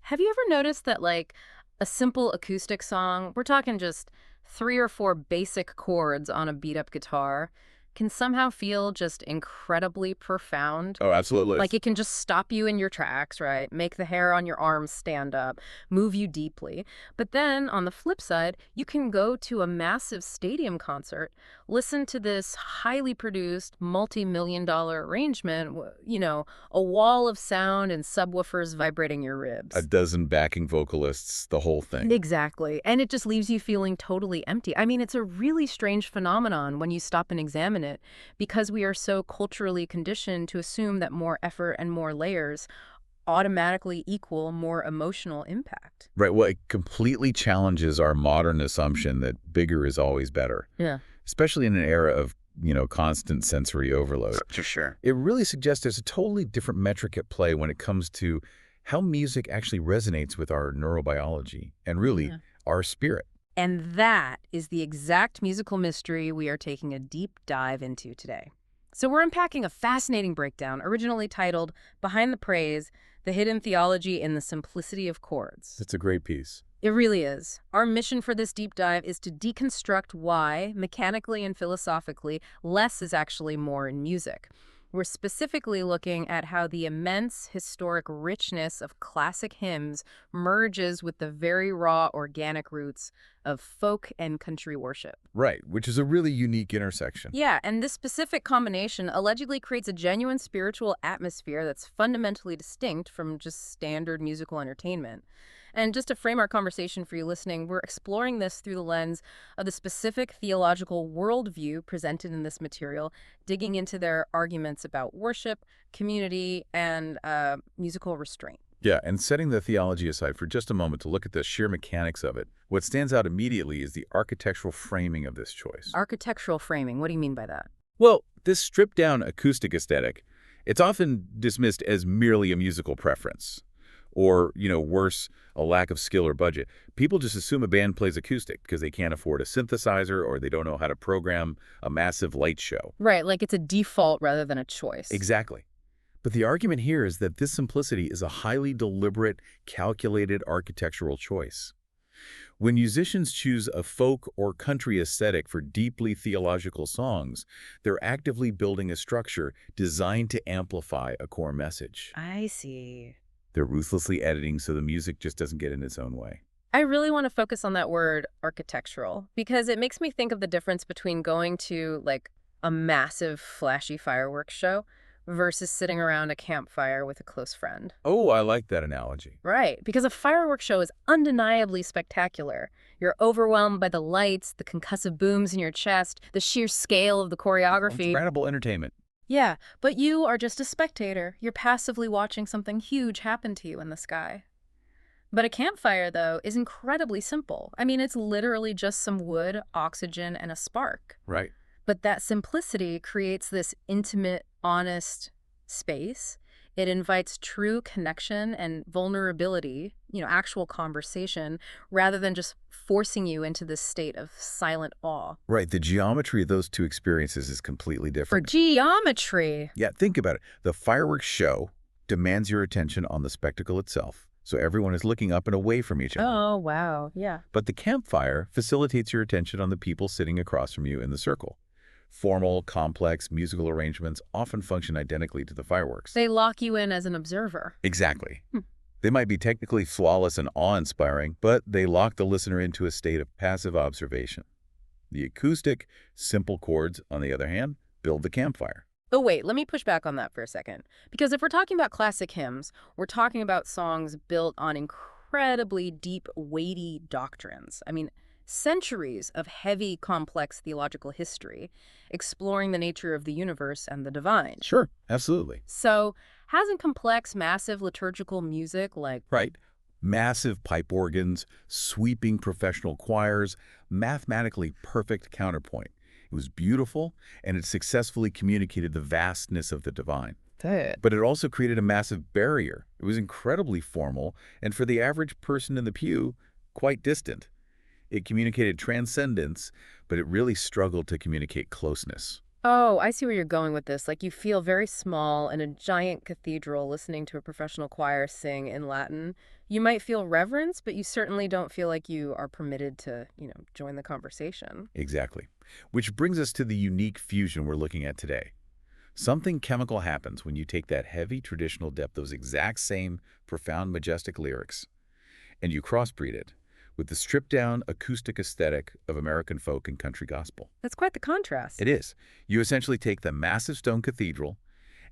Have you ever noticed that, like, a simple acoustic song, we're talking just three or four basic chords on a beat up guitar, can somehow feel just incredibly profound? Oh, absolutely. Like it can just stop you in your tracks, right? Make the hair on your arms stand up, move you deeply. But then on the flip side, you can go to a massive stadium concert, listen to this highly produced, multi-million dollar arrangement, a wall of sound and subwoofers vibrating your A ribs. dozen backing vocalists, the whole thing. Exactly. And it just leaves you feeling totally empty. I mean, it's a really strange phenomenon when you stop and examine it because we are so culturally conditioned to assume that more effort and more layers automatically equal more emotional impact. Right. Well, it completely challenges our modern assumption that bigger is always better, Yeah. especially in an era of, constant sensory overload. For sure. It really suggests there's a totally different metric at play when it comes to how music actually resonates with our neurobiology and really Yeah. our spirit. And that is the exact musical mystery we are taking a deep dive into today. So we're unpacking a fascinating breakdown originally titled Behind the Praise, the Hidden Theology in the Simplicity of Chords. It's a great piece. It really is. Our mission for this deep dive is to deconstruct why, mechanically and philosophically, less is actually more in music. We're specifically looking at how the immense historic richness of classic hymns merges with the very raw organic roots of folk and country worship. Right, which is a really unique intersection. Yeah, and this specific combination allegedly creates a genuine spiritual atmosphere that's fundamentally distinct from just standard musical entertainment. And just to frame our conversation for you listening, we're exploring this through the lens of the specific theological worldview presented in this material, digging into their arguments about worship, community, and musical restraint. Yeah, and setting the theology aside for just a moment to look at the sheer mechanics of it, what stands out immediately is the architectural framing of this choice. Architectural framing, what do you mean by that? Well, this stripped-down acoustic aesthetic, it's often dismissed as merely a musical preference. Or, worse, a lack of skill or budget. People just assume a band plays acoustic because they can't afford a synthesizer or they don't know how to program a massive light show. Right, like it's a default rather than a choice. Exactly. But the argument here is that this simplicity is a highly deliberate, calculated architectural choice. When musicians choose a folk or country aesthetic for deeply theological songs, they're actively building a structure designed to amplify a core message. I see. They're ruthlessly editing so the music just doesn't get in its own way. I really want to focus on that word architectural because it makes me think of the difference between going to like a massive flashy fireworks show versus sitting around a campfire with a close friend. Oh, I like that analogy. Right, because a fireworks show is undeniably spectacular. You're overwhelmed by the lights, the concussive booms in your chest, the sheer scale of the choreography. Incredible entertainment. Yeah, but you are just a spectator. You're passively watching something huge happen to you in the sky. But a campfire, though, is incredibly simple. I mean, it's literally just some wood, oxygen, and a spark. Right. But that simplicity creates this intimate, honest space. It invites true connection and vulnerability, actual conversation, rather than just forcing you into this state of silent awe. Right. The geometry of those two experiences is completely For different. geometry. Yeah, think about it. The fireworks show demands your attention on the spectacle itself, so everyone is looking up and away from each other. Oh, wow. Yeah. But the campfire facilitates your attention on the people sitting across from you in the circle. Formal, complex musical arrangements often function identically to the fireworks. They lock you in as an observer. Exactly. Hmm. They might be technically flawless and awe-inspiring, but they lock the listener into a state of passive observation. The acoustic, simple chords, on the other hand, build the campfire. Oh, wait, let me push back on that for a second. Because if we're talking about classic hymns, we're talking about songs built on incredibly deep, weighty doctrines. I mean, centuries of heavy, complex theological history, exploring the nature of the universe and the divine. Sure, absolutely. So, hasn't complex, massive liturgical music like... Right. Massive pipe organs, sweeping professional choirs, mathematically perfect counterpoint. It was beautiful, and it successfully communicated the vastness of the divine. But it also created a massive barrier. It was incredibly formal, and for the average person in the pew, quite distant. It communicated transcendence, but it really struggled to communicate closeness. Oh, I see where you're going with this. Like you feel very small in a giant cathedral listening to a professional choir sing in Latin. You might feel reverence, but you certainly don't feel like you are permitted to, join the conversation. Exactly. Which brings us to the unique fusion we're looking at today. Something chemical happens when you take that heavy traditional depth, those exact same profound, majestic lyrics, and you crossbreed it with the stripped-down acoustic aesthetic of American folk and country gospel. That's quite the contrast. It is. You essentially take the massive stone cathedral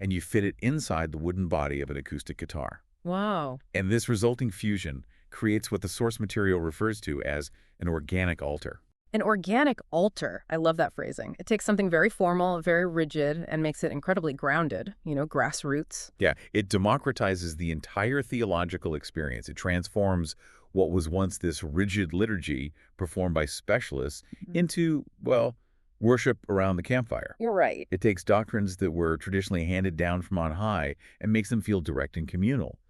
and you fit it inside the wooden body of an acoustic guitar. Wow. And this resulting fusion creates what the source material refers to as an organic altar. An organic altar. I love that phrasing. It takes something very formal, very rigid, and makes it incredibly grounded, grassroots. Yeah, it democratizes the entire theological experience. It transforms what was once this rigid liturgy performed by specialists into, well, worship around the campfire. You're right. It takes doctrines that were traditionally handed down from on high and makes them feel direct and communal.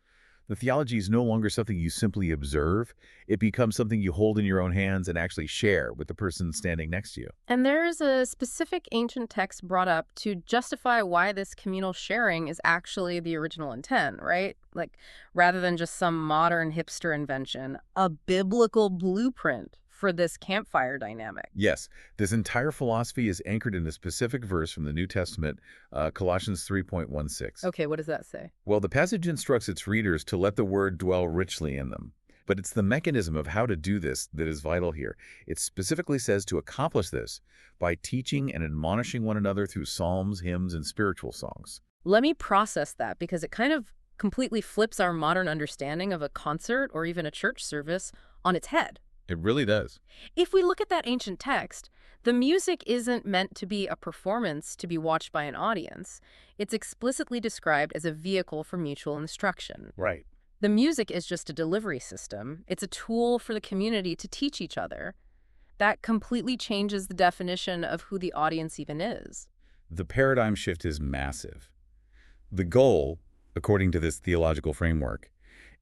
The theology is no longer something you simply observe. It becomes something you hold in your own hands and actually share with the person standing next to you. And there's a specific ancient text brought up to justify why this communal sharing is actually the original intent, right? Like, rather than just some modern hipster invention, a biblical blueprint for this campfire dynamic. Yes, this entire philosophy is anchored in a specific verse from the New Testament, Colossians 3:16. Okay, what does that say? Well, the passage instructs its readers to let the word dwell richly in them. But it's the mechanism of how to do this that is vital here. It specifically says to accomplish this by teaching and admonishing one another through psalms, hymns, and spiritual songs. Let me process that because it kind of completely flips our modern understanding of a concert or even a church service on its head. It really does. If we look at that ancient text, the music isn't meant to be a performance to be watched by an audience. It's explicitly described as a vehicle for mutual instruction. Right. The music is just a delivery system. It's a tool for the community to teach each other. That completely changes the definition of who the audience even is. The paradigm shift is massive. The goal, according to this theological framework,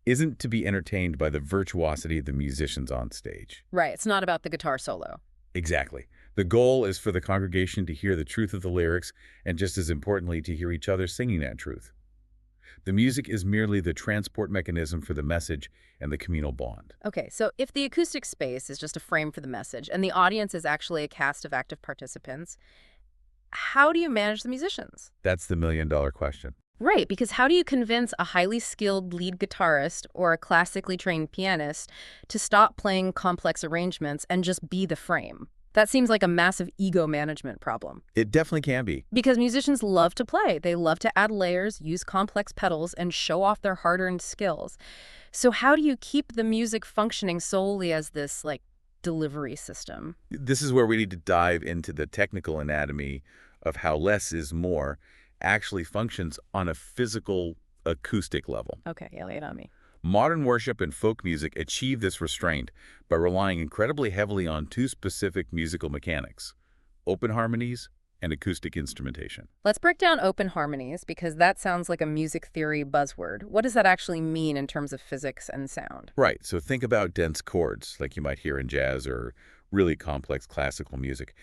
isn't to be entertained by the virtuosity of the musicians on stage. Right, it's not about the guitar solo. Exactly. The goal is for the congregation to hear the truth of the lyrics and, just as importantly, to hear each other singing that truth. The music is merely the transport mechanism for the message and the communal bond. Okay, so if the acoustic space is just a frame for the message and the audience is actually a cast of active participants, how do you manage the musicians? That's the million-dollar question. Right, because how do you convince a highly skilled lead guitarist or a classically trained pianist to stop playing complex arrangements and just be the frame? That seems like a massive ego management problem. It definitely can be. Because musicians love to play. They love to add layers, use complex pedals, and show off their hard-earned skills. So how do you keep the music functioning solely as this, delivery system? This is where we need to dive into the technical anatomy of how less is more actually functions on a physical acoustic level. Okay, yeah, lay it on me. Modern worship and folk music achieve this restraint by relying incredibly heavily on two specific musical mechanics: open harmonies and acoustic instrumentation. Let's break down open harmonies because that sounds like a music theory buzzword. What does that actually mean in terms of physics and sound? Right, so think about dense chords like you might hear in jazz or really complex classical music.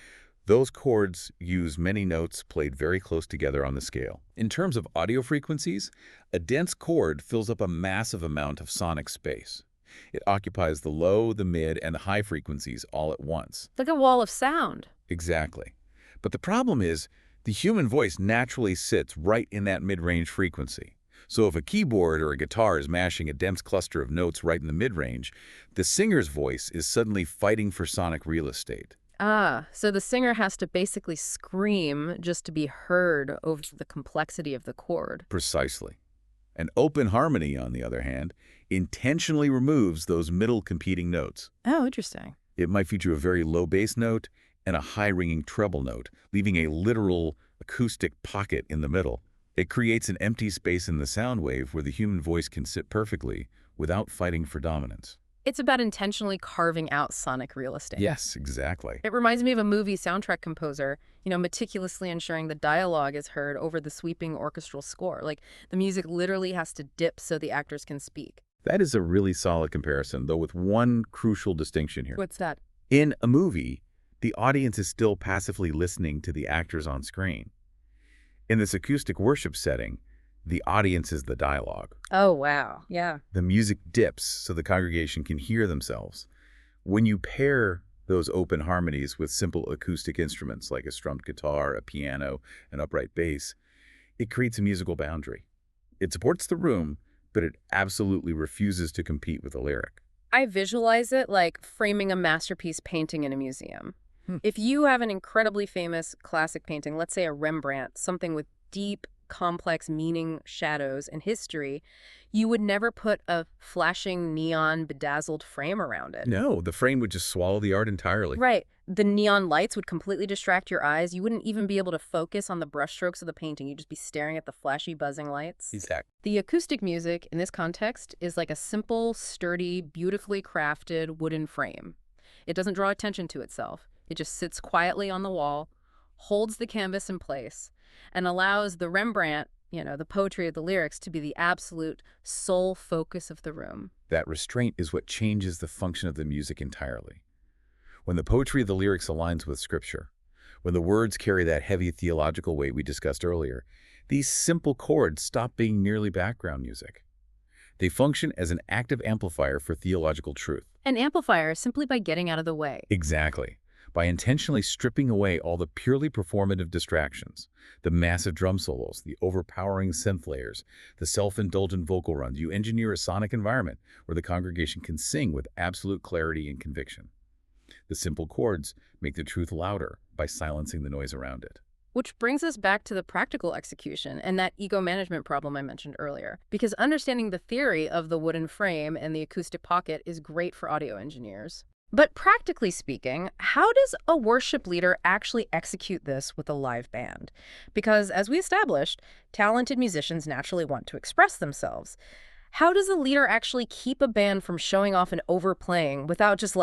Those chords use many notes played very close together on the scale. In terms of audio frequencies, a dense chord fills up a massive amount of sonic space. It occupies the low, the mid, and the high frequencies all at once. Like a wall of sound. Exactly. But the problem is, the human voice naturally sits right in that mid-range frequency. So if a keyboard or a guitar is mashing a dense cluster of notes right in the mid-range, the singer's voice is suddenly fighting for sonic real estate. Ah, so the singer has to basically scream just to be heard over the complexity of the chord. Precisely. An open harmony, on the other hand, intentionally removes those middle competing notes. Oh, interesting. It might feature a very low bass note and a high-ringing treble note, leaving a literal acoustic pocket in the middle. It creates an empty space in the sound wave where the human voice can sit perfectly without fighting for dominance. It's about intentionally carving out sonic real estate. Yes, exactly. It reminds me of a movie soundtrack composer, meticulously ensuring the dialogue is heard over the sweeping orchestral score. Like, the music literally has to dip so the actors can speak. That is a really solid comparison, though with one crucial distinction here. What's that? In a movie, The audience is still passively listening to the actors on screen. In this acoustic worship setting, the audience is the dialogue. Oh, wow. Yeah. The music dips so the congregation can hear themselves. When you pair those open harmonies with simple acoustic instruments like a strummed guitar, a piano, an upright bass, it creates a musical boundary. It supports the room, but it absolutely refuses to compete with the lyric. I visualize it like framing a masterpiece painting in a museum. Hmm. If you have an incredibly famous classic painting, let's say a Rembrandt, something with deep, complex meaning, shadows, and history, you would never put a flashing neon bedazzled frame around it. No, the frame would just swallow the art entirely. Right. The neon lights would completely distract your eyes. You wouldn't even be able to focus on the brushstrokes of the painting. You'd just be staring at the flashy, buzzing lights. Exactly. The acoustic music in this context is like a simple, sturdy, beautifully crafted wooden frame. It doesn't draw attention to itself. It just sits quietly on the wall, holds the canvas in place, and allows the Rembrandt, the poetry of the lyrics, to be the absolute sole focus of the room. That restraint is what changes the function of the music entirely. When the poetry of the lyrics aligns with Scripture, when the words carry that heavy theological weight we discussed earlier, these simple chords stop being merely background music. They function as an active amplifier for theological truth. An amplifier simply by getting out of the way. Exactly. By intentionally stripping away all the purely performative distractions, the massive drum solos, the overpowering synth layers, the self-indulgent vocal runs, you engineer a sonic environment where the congregation can sing with absolute clarity and conviction. The simple chords make the truth louder by silencing the noise around it. Which brings us back to the practical execution and that ego management problem I mentioned earlier. Because understanding the theory of the wooden frame and the acoustic pocket is great for audio engineers. But practically speaking, how does a worship leader actually execute this with a live band? Because as we established, talented musicians naturally want to express themselves. How does a leader actually keep a band from showing off and overplaying without just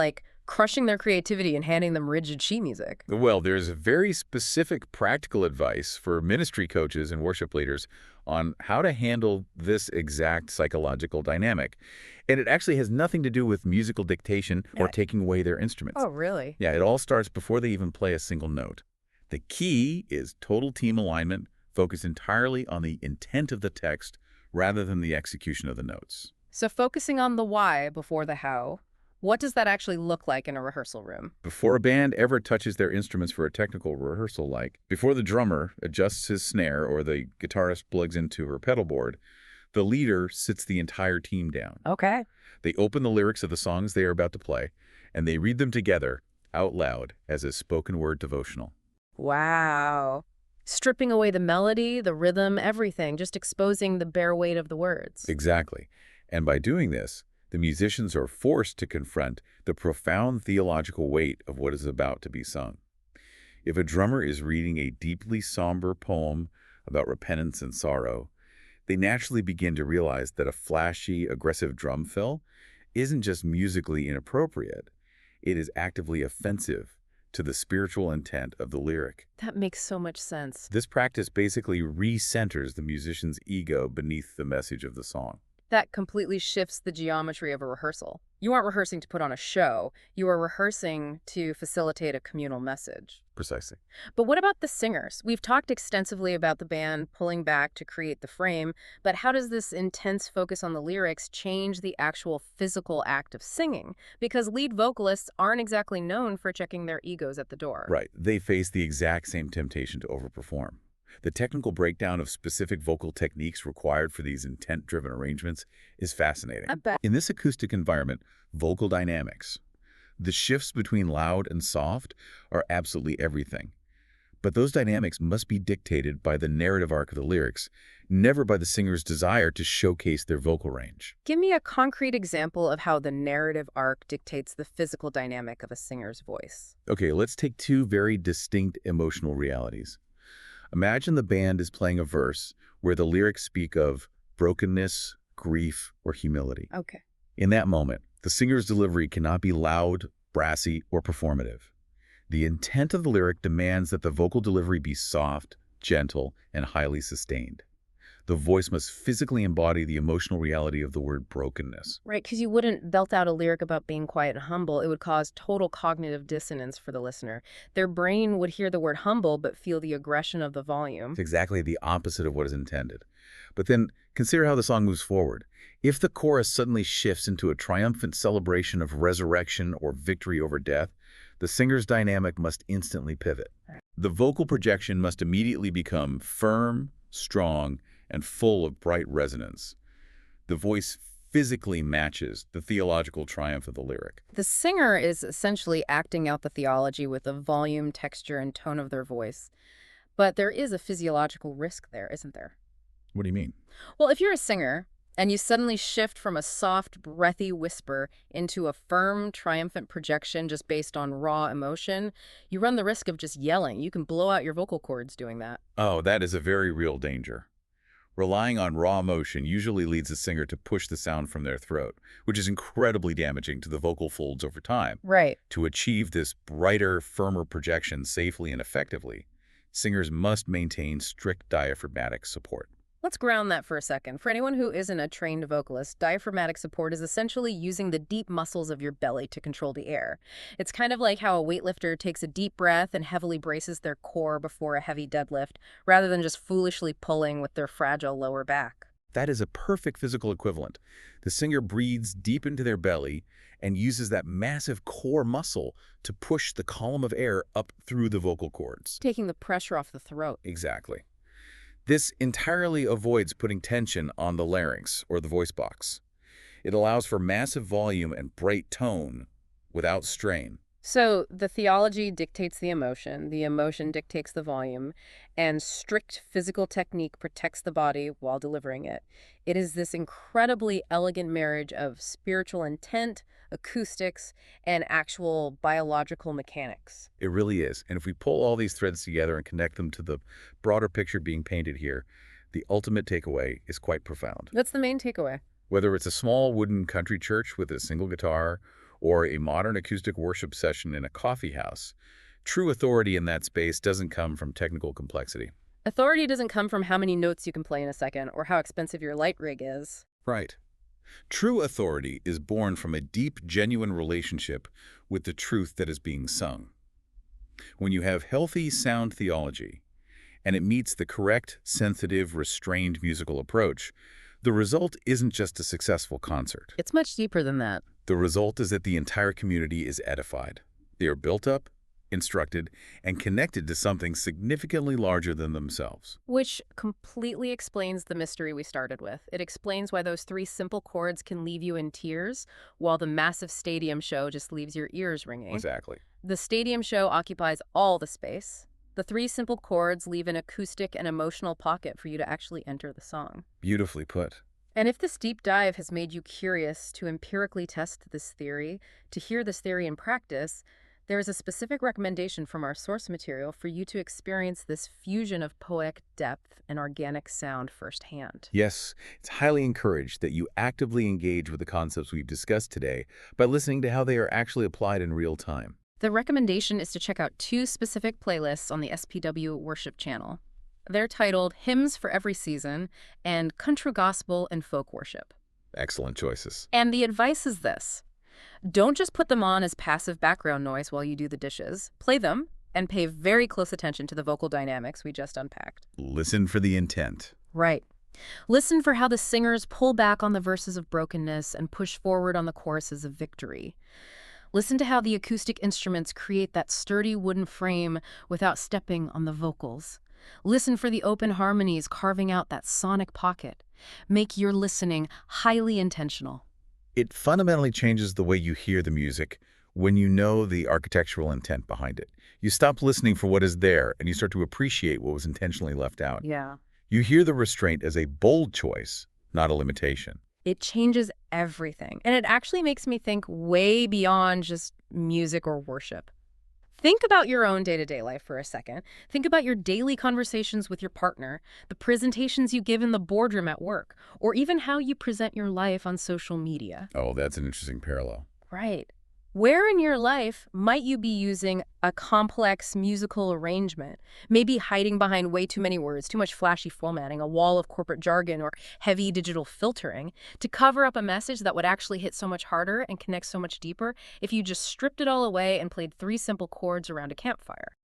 crushing their creativity and handing them rigid sheet music? Well, there's very specific practical advice for ministry coaches and worship leaders on how to handle this exact psychological dynamic. And it actually has nothing to do with musical dictation or taking away their instruments. Oh, really? Yeah, it all starts before they even play a single note. The key is total team alignment, focused entirely on the intent of the text rather than the execution of the notes. So focusing on the why before the how, what does that actually look like in a rehearsal room? Before a band ever touches their instruments for a technical rehearsal, before the drummer adjusts his snare or the guitarist plugs into her pedal board, the leader sits the entire team down. Okay. They open the lyrics of the songs they are about to play, and they read them together out loud as a spoken word devotional. Wow. Stripping away the melody, the rhythm, everything, just exposing the bare weight of the words. Exactly. And by doing this, the musicians are forced to confront the profound theological weight of what is about to be sung. If a drummer is reading a deeply somber poem about repentance and sorrow, they naturally begin to realize that a flashy, aggressive drum fill isn't just musically inappropriate, it is actively offensive to the spiritual intent of the lyric. That makes so much sense. This practice basically recenters the musician's ego beneath the message of the song. That completely shifts the geometry of a rehearsal. You aren't rehearsing to put on a show. You are rehearsing to facilitate a communal message. Precisely. But what about the singers? We've talked extensively about the band pulling back to create the frame, but how does this intense focus on the lyrics change the actual physical act of singing? Because lead vocalists aren't exactly known for checking their egos at the door. Right. They face the exact same temptation to overperform. The technical breakdown of specific vocal techniques required for these intent-driven arrangements is fascinating. I bet. In this acoustic environment, vocal dynamics, the shifts between loud and soft are absolutely everything. But those dynamics must be dictated by the narrative arc of the lyrics, never by the singer's desire to showcase their vocal range. Give me a concrete example of how the narrative arc dictates the physical dynamic of a singer's voice. Okay, let's take two very distinct emotional realities. Imagine the band is playing a verse where the lyrics speak of brokenness, grief, or humility. Okay. In that moment, the singer's delivery cannot be loud, brassy, or performative. The intent of the lyric demands that the vocal delivery be soft, gentle, and highly sustained. The voice must physically embody the emotional reality of the word brokenness. Right, because you wouldn't belt out a lyric about being quiet and humble. It would cause total cognitive dissonance for the listener. Their brain would hear the word humble but feel the aggression of the It's volume. exactly the opposite of what is intended. But then consider how the song moves forward. If the chorus suddenly shifts into a triumphant celebration of resurrection or victory over death, the singer's dynamic must instantly pivot. The vocal projection must immediately become firm, strong, and full of bright resonance. The voice physically matches the theological triumph of the lyric. The singer is essentially acting out the theology with the volume, texture, and tone of their voice. But there is a physiological risk there, isn't there? What do you mean? Well, if you're a singer and you suddenly shift from a soft, breathy whisper into a firm, triumphant projection just based on raw emotion, you run the risk of just yelling. You can blow out your vocal cords doing that. Oh, that is a very real danger. Relying on raw emotion usually leads a singer to push the sound from their throat, which is incredibly damaging to the vocal folds over time. Right. To achieve this brighter, firmer projection safely and effectively, singers must maintain strict diaphragmatic support. Let's ground that for a second. For anyone who isn't a trained vocalist, diaphragmatic support is essentially using the deep muscles of your belly to control the air. It's kind of like how a weightlifter takes a deep breath and heavily braces their core before a heavy deadlift, rather than just foolishly pulling with their fragile lower back. That is a perfect physical equivalent. The singer breathes deep into their belly and uses that massive core muscle to push the column of air up through the vocal cords. Taking the pressure off the throat. Exactly. This entirely avoids putting tension on the larynx or the voice box. It allows for massive volume and bright tone without strain. So the theology dictates the emotion dictates the volume, and strict physical technique protects the body while delivering it. It is this incredibly elegant marriage of spiritual intent, acoustics, and actual biological mechanics. It really is. And if we pull all these threads together and connect them to the broader picture being painted here, the ultimate takeaway is quite profound. That's the main takeaway. Whether it's a small wooden country church with a single guitar or a modern acoustic worship session in a coffee house, true authority in that space doesn't come from technical complexity. Authority doesn't come from how many notes you can play in a second or how expensive your light rig is. Right. True authority is born from a deep, genuine relationship with the truth that is being sung. When you have healthy, sound theology, and it meets the correct, sensitive, restrained musical approach, the result isn't just a successful concert. It's much deeper than that. The result is that the entire community is edified. They are built up, instructed, and connected to something significantly larger than themselves. Which completely explains the mystery we started with. It explains why those three simple chords can leave you in tears, while the massive stadium show just leaves your ears ringing. Exactly. The stadium show occupies all the space. The three simple chords leave an acoustic and emotional pocket for you to actually enter the song. Beautifully put. And if this deep dive has made you curious to empirically test this theory, to hear this theory in practice, there is a specific recommendation from our source material for you to experience this fusion of poetic depth and organic sound firsthand. Yes, it's highly encouraged that you actively engage with the concepts we've discussed today by listening to how they are actually applied in real time. The recommendation is to check out two specific playlists on the SPW Worship channel. They're titled Hymns for Every Season and Country Gospel and Folk Worship. Excellent choices. And the advice is this. Don't just put them on as passive background noise while you do the dishes. Play them and pay very close attention to the vocal dynamics we just unpacked. Listen for the intent. Right. Listen for how the singers pull back on the verses of brokenness and push forward on the choruses of victory. Listen to how the acoustic instruments create that sturdy wooden frame without stepping on the vocals. Listen for the open harmonies carving out that sonic pocket. Make your listening highly intentional. It fundamentally changes the way you hear the music when you know the architectural intent behind it. You stop listening for what is there and you start to appreciate what was intentionally left out. Yeah. You hear the restraint as a bold choice, not a limitation. It changes everything. And it actually makes me think way beyond just music or worship. Think about your own day-to-day life for a second. Think about your daily conversations with your partner, the presentations you give in the boardroom at work, or even how you present your life on social media. Oh, that's an interesting parallel. Right. Where in your life might you be using a complex musical arrangement, maybe hiding behind way too many words, too much flashy formatting, a wall of corporate jargon, or heavy digital filtering to cover up a message that would actually hit so much harder and connect so much deeper if you just stripped it all away and played three simple chords around a campfire?